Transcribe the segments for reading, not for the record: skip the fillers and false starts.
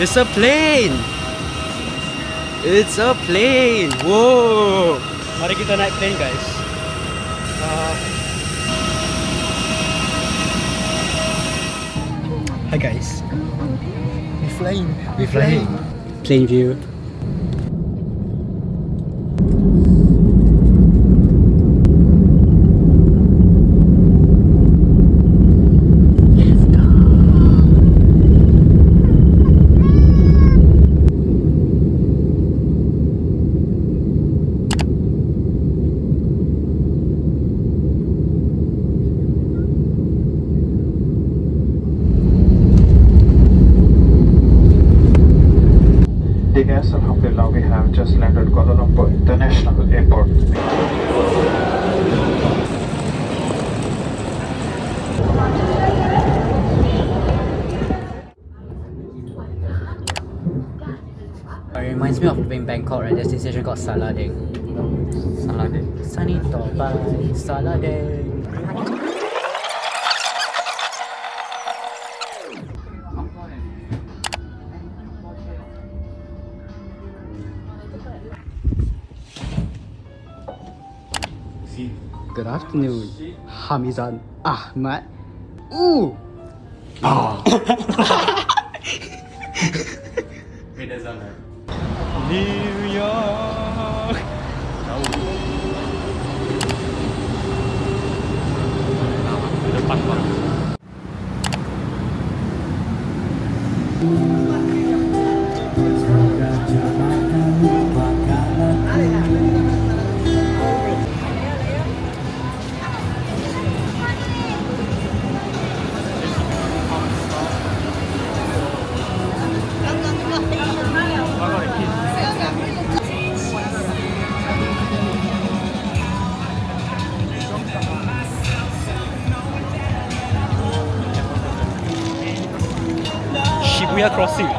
It's a plane! It's a plane! Whoa! Mari kita naik plane, guys. Hi guys. We're flying. We're flying. Plane view. Yes, Alhamdulillah, we have just landed Kuala Lumpur International Airport. It reminds me of living in Bangkok, right? There's this station called Salading. Salading? Sunny Tobai, Salading. Good afternoon, Hamizan Ahmad. Ooh! Oh. New York! Depan bang. Shibuya Crossing.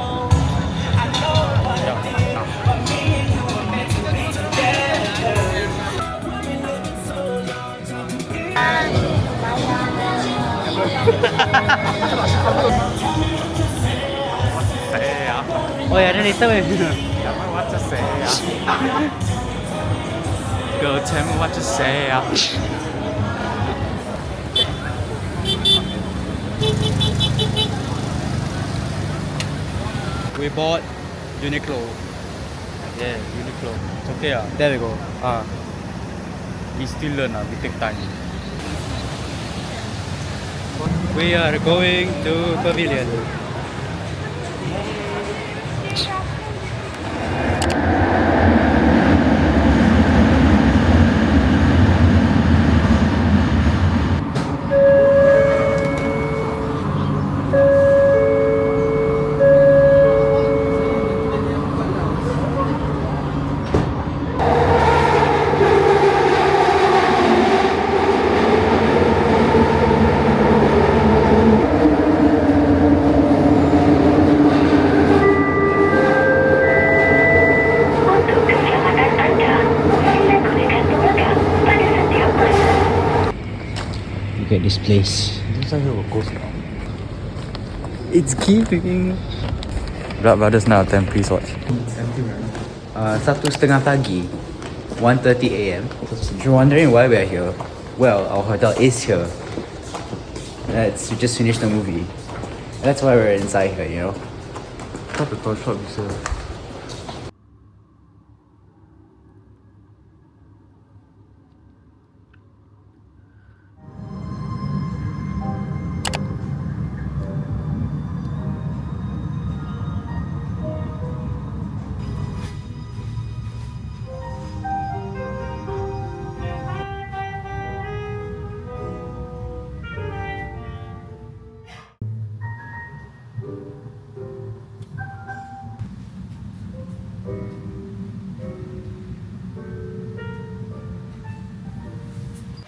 Oh yeah, then later when What to say? Girl, tell me what to say. We bought Uniqlo. Yeah, Uniqlo. It's okay. There we go. We still learn. We take time. We are going to Pavilion. Look at this place. Looks like a ghost now. It's keeping. Blood Brothers now 10, please watch. 1:30 pagi, 1:30 a.m. If you're wondering why we're here, well, our hotel is here. We just finished the movie. That's why we're inside here, you know. Cut the toy shop, sir.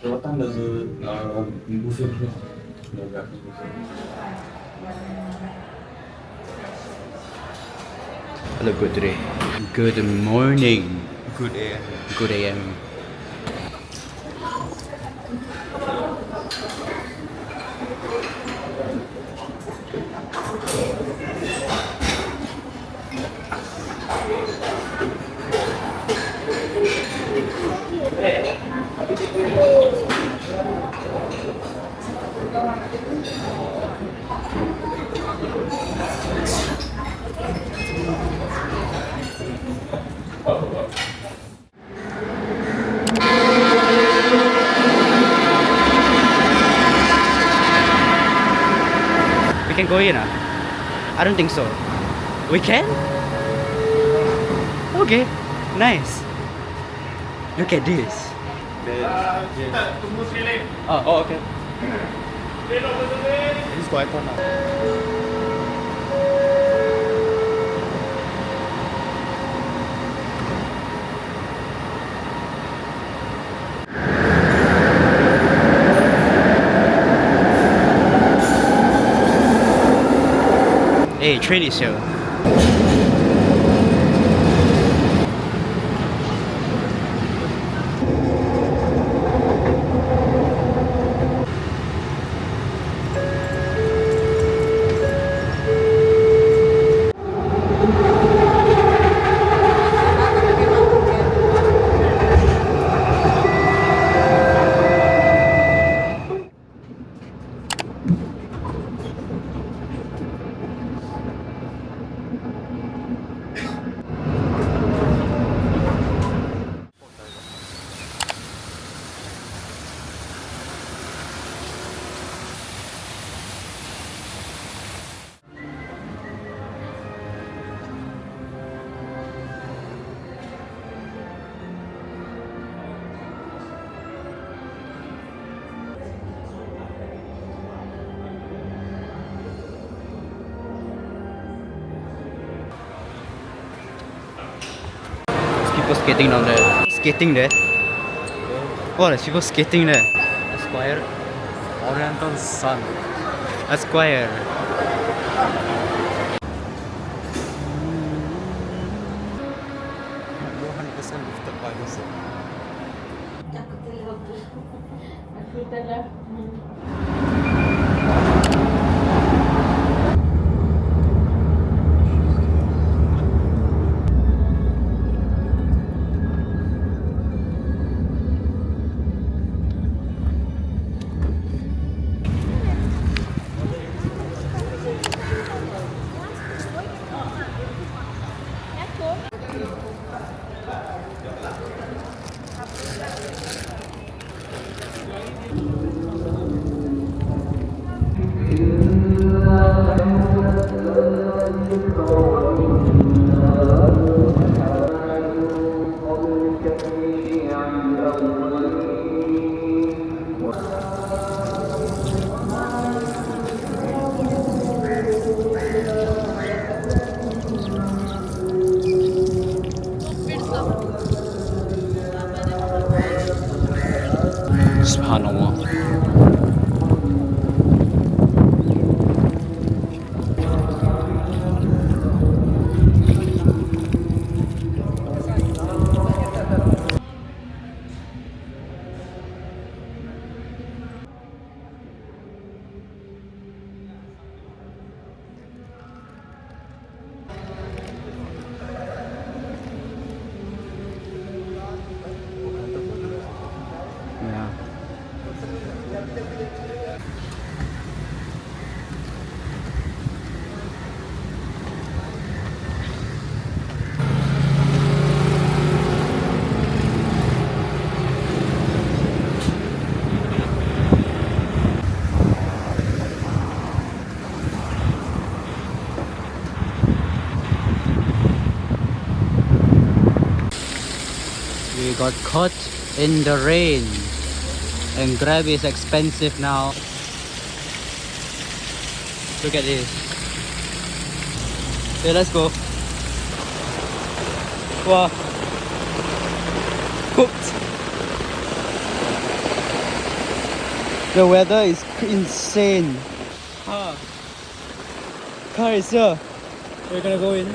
What time does the buffet close? The breakfast buffet. I look good today. Good morning. Good AM. Good AM. go in? I don't think so. We can? Okay, nice. Look at this. Oh, okay. This is quite fun now. Hey, train is here. People skating down there. Skating there. Oh, there's people skating there. Esquire. Oriental Sun. Esquire. You're 100% lifted by this. Aku telah Subhanallah. Yeah. We got caught in the rain and Grab is expensive now. Look at this. Okay, let's go. Wow. Cooked. The weather is insane. Car is here. We're gonna go in.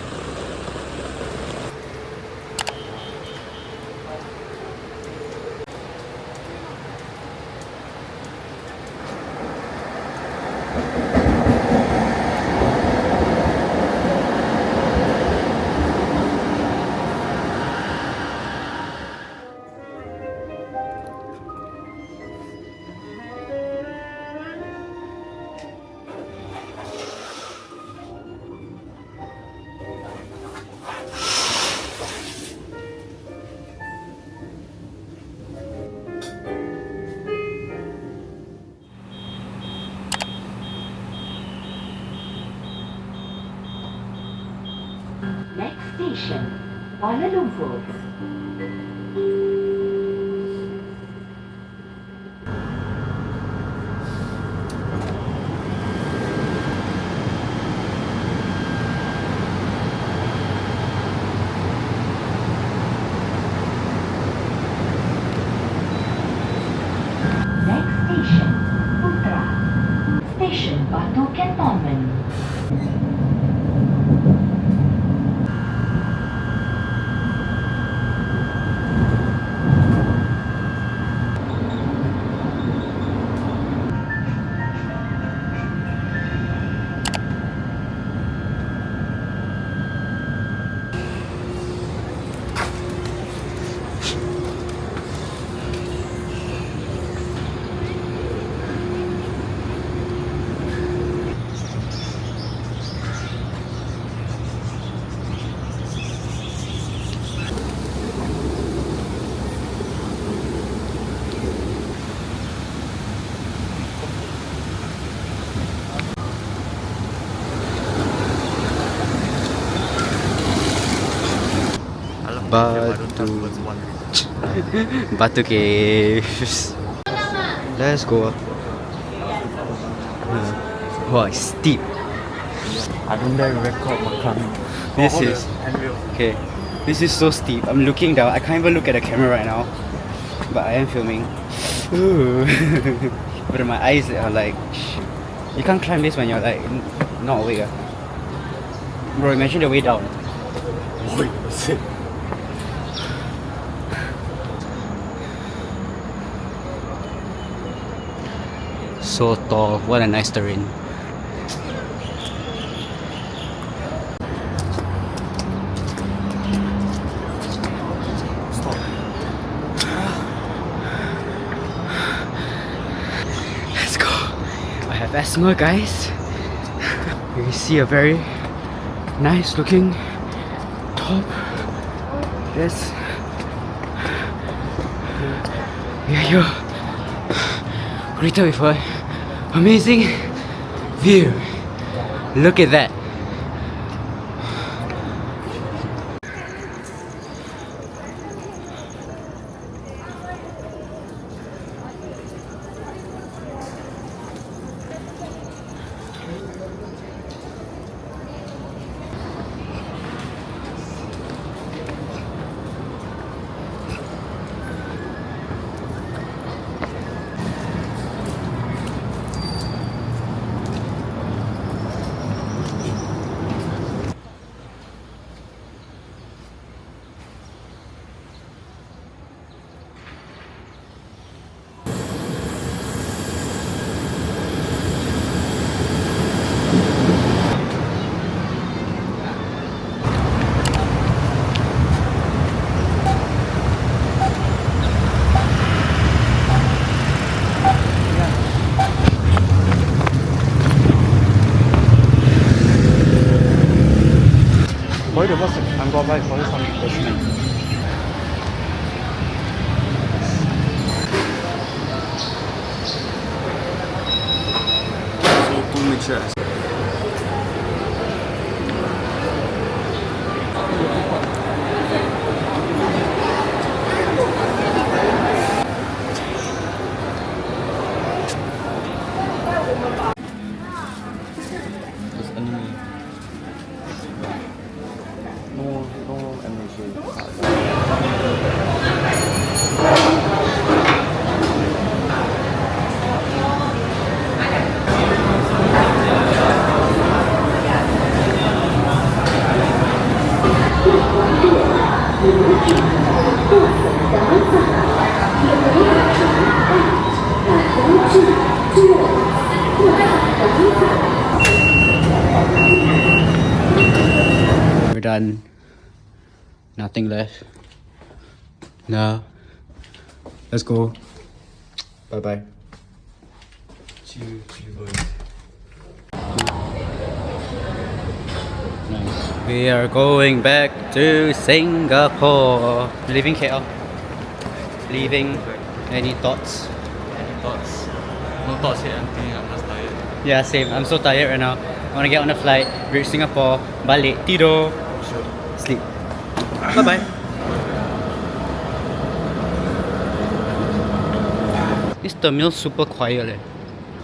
station, Kuala Lumpur. Next station, Putra. Station Batu Cantonment. Batu Caves. Let's go. Wow, it's steep. I don't dare record makan. This is okay. This is so steep. I'm looking down. I can't even look at the camera right now, but I am filming. Ooh. But my eyes are like, you can't climb this when you're like not awake. Bro, imagine the way down. So tall. What a nice terrain. Let's go. I have asthma, guys. You can see a very nice looking top. Yes. We are here. Greeted with an amazing view. Look at that. Mới được mất ăn qua bay mới xong được này. So too mature. We're done. Nothing left. Now, let's go. Bye bye. Nice. We are going back to Singapore. Leaving KL. Leaving. Any thoughts? Thoughts? No thoughts yet. I'm just tired. Yeah, same. I'm so tired right now. I want to get on a flight, reach Singapore, balik, tidur, sleep. Bye bye. This terminal super quiet leh.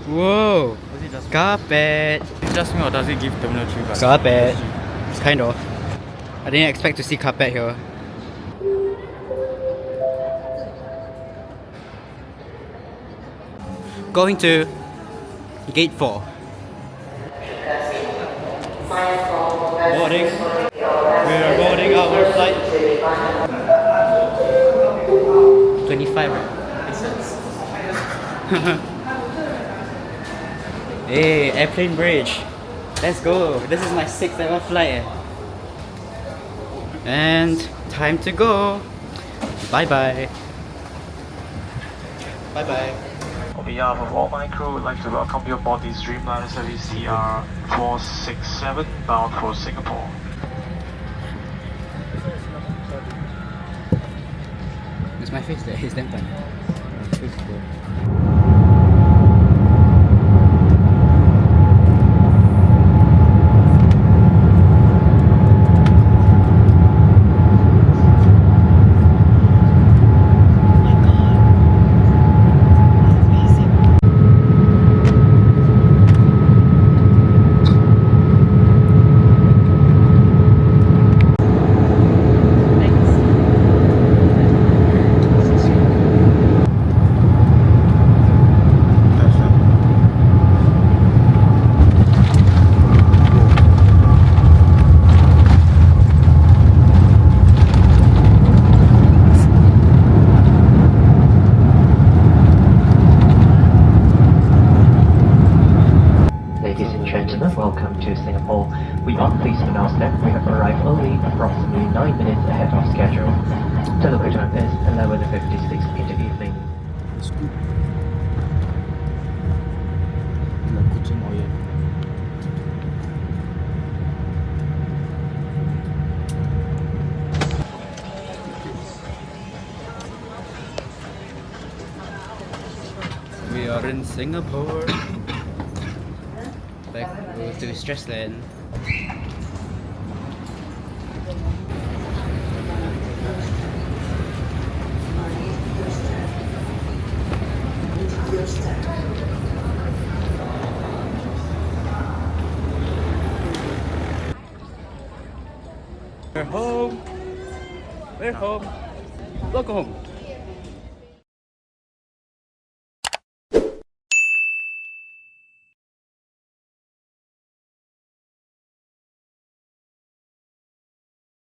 Whoa! Was it just Carpet! It's just me or does it give Terminal 3 vibes? Carpet! Kind of. I didn't expect to see carpet here. Going to gate 4. Boarding. We are boarding our flight. 25, right? Hey, airplane bridge. Let's go. This is my 6th ever flight. And time to go. Bye bye. Bye bye. On behalf of all my crew, we'd like to welcome you aboard this Dreamliner service CR 467 bound for Singapore. It's my face there. It's damn fun. Welcome to Singapore. We are pleased to announce that we have arrived early, approximately 9 minutes ahead of schedule. The local time is 11:56 in the evening. We are in Singapore. Back to Stressland. We're home. We're home. Welcome home.